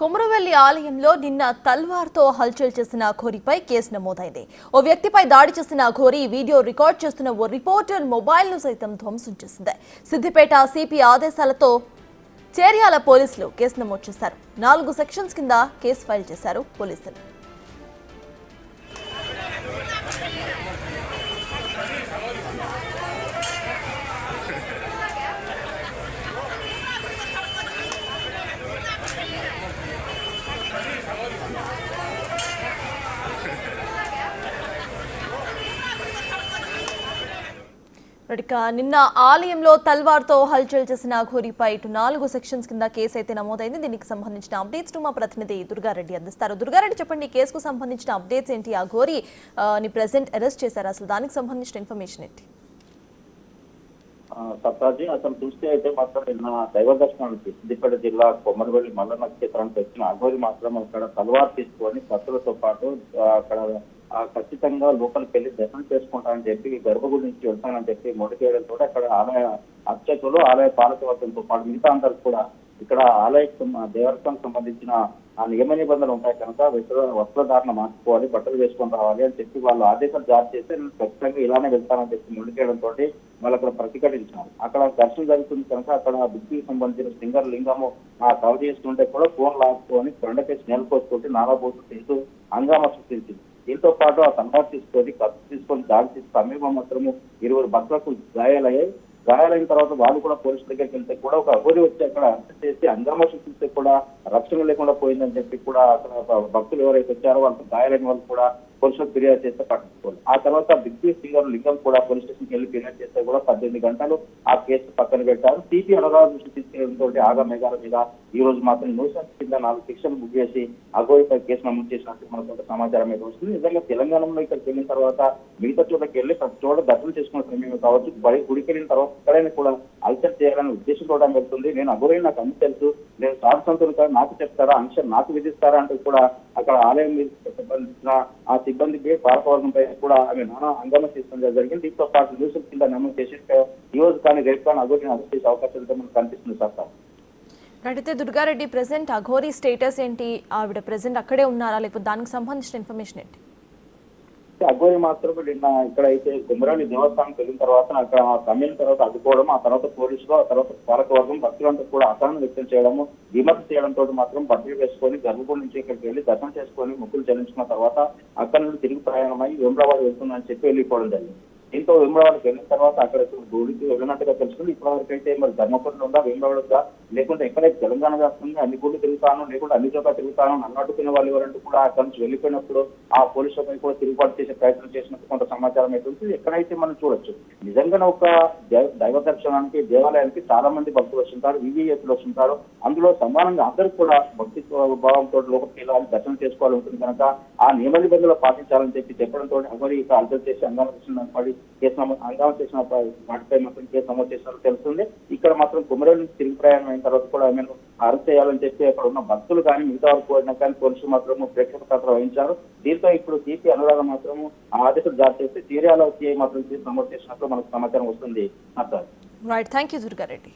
కొమరవెల్లి ఆలయంలో నిన్న తల్వార్తో హల్చల్ చేసిన ఘోరీపై కేసు నమోదైంది. ఓ వ్యక్తిపై దాడి చేసిన ఘోరీ వీడియో రికార్డ్ చేస్తున్న ఓ రిపోర్టర్ మొబైల్ను సైతం ధ్వంసం చేసింది. సిద్దిపేట సిపి ఆదేశాలతో చేర్యాల పోలీసులు కేసు నమోదు చేశారు. 4 సెక్షన్స్ కింద కేసు ఫైల్ చేశారు పోలీసులు. నిన్న ఆలయంలో తల్వార్తో హల్చల్ చేసిన ఘోరీపై 4 సెక్షన్స్ కింద కేసు అయితే నమోదైంది. దీనికి సంబంధించిన అప్డేట్స్ మా ప్రతినిధి దుర్గారెడ్డి అందిస్తారు. దుర్గారెడ్డి, చెప్పండి, కేసుకు సంబంధించిన అప్డేట్స్ ఏంటి? ఆ ఘోరీ ని ప్రెజెంట్ అరెస్ట్ చేశారు. అసలు దానికి సంబంధించిన ఇన్ఫర్మేషన్ ఏంటి? సత్తాజీ, అసలు చూస్తే అయితే మాత్రం నిన్న దైవ దర్శనానికి సిద్దిపేట జిల్లా కొమరవెల్లి మల్ల నక్షత్రానికి వచ్చిన అఘోరి మాత్రం అక్కడ తల్వార్ తీసుకొని భక్తులతో పాటు అక్కడ ఖచ్చితంగా లోపలికి వెళ్లి దర్శనం చేసుకుంటానని చెప్పి గర్భగుడి నుంచి వెళ్తానని చెప్పి మొదటికేయడంతో అక్కడ ఆలయ అర్చకులు, ఆలయ పాలకవర్గంతో పాటు మిగతా అందరూ కూడా ఇక్కడ ఆలయ దేవస్థానం సంబంధించిన ఆ నియమ నిబంధనలు ఉంటాయి కనుక వస్త్రధారణ మార్చుకోవాలి, బట్టలు వేసుకొని రావాలి అని చెప్పి వాళ్ళు ఆదేశాలు జారీ చేస్తే నేను ఖచ్చితంగా ఇలానే వెళ్తానని చెప్పి మొదటికేయడంతో వాళ్ళు అక్కడ ప్రతిఘటించారు. అక్కడ దర్శనం జరుగుతుంది కనుక అక్కడ బుద్ధికి సంబంధించిన సింగర్ లింగము కవర్ చేస్తుంటే కూడా ఫోన్ లాక్కుని కొండకేసి నేలకోసుకుంటే నారాబోతు తింటూ హంగామా సృష్టించింది. దీంతో పాటు ఆ తల్వార్ తీసుకొని కత్తి తీసుకొని దాడి చేసి సమీపం మాత్రము 20 భక్తులకు గాయాలైన తర్వాత వాళ్ళు కూడా పోలీసుల దగ్గరికి వెళ్తే కూడా ఒక అఘోరి వచ్చి అక్కడ అరెస్ట్ చేసి హంగామా సృష్టిస్తే కూడా రక్షణ లేకుండా పోయిందని చెప్పి కూడా అక్కడ భక్తులు ఎవరైతే వచ్చారో వాళ్ళకి గాయాలైన వాళ్ళు కూడా పోలీసులకు ఫిర్యాదు చేస్తే పట్టుకోవాలి. ఆ తర్వాత బిగ్ సింగర్ లింగం కూడా పోలీస్ స్టేషన్కి వెళ్ళి ఫిర్యాదు చేస్తే కూడా 18 గంటలు ఆ కేసు పక్కన పెట్టారు. సిపి అనురాధ దృష్టి తీసుకెళ్లడంతో ఆగా మేఘాల మీద ఈ రోజు మాత్రం న్యూసెన్స్ కింద 4 సెక్షన్లు బుక్ చేసి అఘోరిపై కేసు నమోదు చేసినట్టు మనకు కొంత సమాచారం అయితే వస్తుంది. నిజంగా తెలంగాణలో ఇక్కడికి వెళ్ళిన తర్వాత మిగతా చోటకి వెళ్ళి ప్రతి చోట దర్శనం చేసుకున్న సమయం కావచ్చు, గుడికి వెళ్ళిన తర్వాత ఎక్కడైనా కూడా అల్సర్ చేయాలనే ఉద్దేశంతో వెళ్తుంది. నేను అఘోరి నాకు అన్ని తెలుసు, నేను సాధుసంతులు కాదు, నాకు చెప్తారా, అంశం నాకు విధిస్తారా అంటూ కూడా అక్కడ ఆలయం మీద సంబంధించిన ఆ సిబ్బందికి పాలకవర్గంపై కూడా ఆమె నానా హంగామా తీసుకుని జరిగింది. దీంతో పాటు న్యూస్ కింద నమోదు చేసి ఈ రోజు కానీ రేపు కానీ అఘోరిని అరెస్ట్ చేసే అవకాశాలు మనకు కనిపిస్తుంది. సార్ అయితే దుర్గారెడ్డి, ప్రెసెంట్ అఘోరి స్టేటస్ ఏంటి? ఆవిడ ప్రెసెంట్ అక్కడే ఉన్నారా, లేకపోతే దానికి సంబంధించిన ఇన్ఫర్మేషన్ ఏంటి? అఘోరి మాత్రం నిన్న ఇక్కడైతే కొమరవెల్లి దేవస్థానం వెళ్ళిన తర్వాత అక్కడ సమయం తర్వాత అడ్డుకోవడం, ఆ తర్వాత పోలీసులు, ఆ తర్వాత పాలకవర్గం భక్తులంతా కూడా అసహనం వ్యక్తం చేయడము, విమర్శ చేయడంతో మాత్రం బట్టలు వేసుకొని గర్భగుడి నుంచి ఇక్కడికి వెళ్ళి దర్శనం చేసుకొని మొక్కులు చెల్లించుకున్న తర్వాత అక్కడి నుండి తిరిగి ప్రయాణమై వేములవాడ వెళ్తుందని చెప్పి వెళ్ళిపోవడం జరిగింది. దీంతో వేములవాడకి వెళ్ళిన తర్వాత అక్కడ గుడికి వెళ్ళినట్టుగా తెలుసుకుంది. ఇప్పటివరకు అయితే మరి ధర్మపురంలో ఉందా, వేములవాడ లేకుంటే ఎక్కడైతే తెలంగాణ వస్తుంది అన్ని గుళ్ళు తిరుగుతాను, లేకుంటే అన్ని చోట్ల తిరుగుతాను, నన్ను అడ్డుకునే వాళ్ళు ఎవరంటూ కూడా అక్కడి నుంచి వెళ్ళిపోయినప్పుడు ఆ పోలీసులపై కూడా తిరుగుబాటు చేసే ప్రయత్నం చేసినట్టు కొంత సమాచారం అయితే ఉంది. ఎక్కడైతే మనం చూడొచ్చు నిజంగా ఒక దైవ దర్శనానికి, దేవాలయానికి చాలా మంది భక్తులు వస్తుంటారు, వివిఎస్లు వస్తుంటారు. అందులో సమానంగా అందరూ కూడా భక్తి భావంతో లోపలికి వెళ్ళాలి, దర్శనం చేసుకోవాలి ఉంటుంది కనుక ఆ నియమ నిబంధనలు పాటించాలని చెప్పి చెప్పడంతో అఘోరి ఇక అల్సర్ చేసి హంగామా పడి హంగామా చేసిన వాటిపై మాత్రం కేసు నమోదు చేసినట్టు తెలుస్తుంది. ఇక్కడ మాత్రం కొమరవెల్లి నుంచి తిరిగి ప్రయాణం అయిన తర్వాత కూడా ఆమెను అరెస్ట్ చేయాలని చెప్పి అక్కడ ఉన్న భక్తులు కానీ మిగతా వారు కోరినా కానీ పోలీసులు మాత్రము ప్రేక్షక పాత్ర వహించారు. దీంతో ఇప్పుడు సిపి అనురాధ మాత్రము ఆదేశాలు జారీ చేస్తే చీర్యాల సిఐ మాత్రం కేసు నమోదు చేసినట్లు మనకు సమాచారం వస్తుంది. Right, thank you Durga Reddy.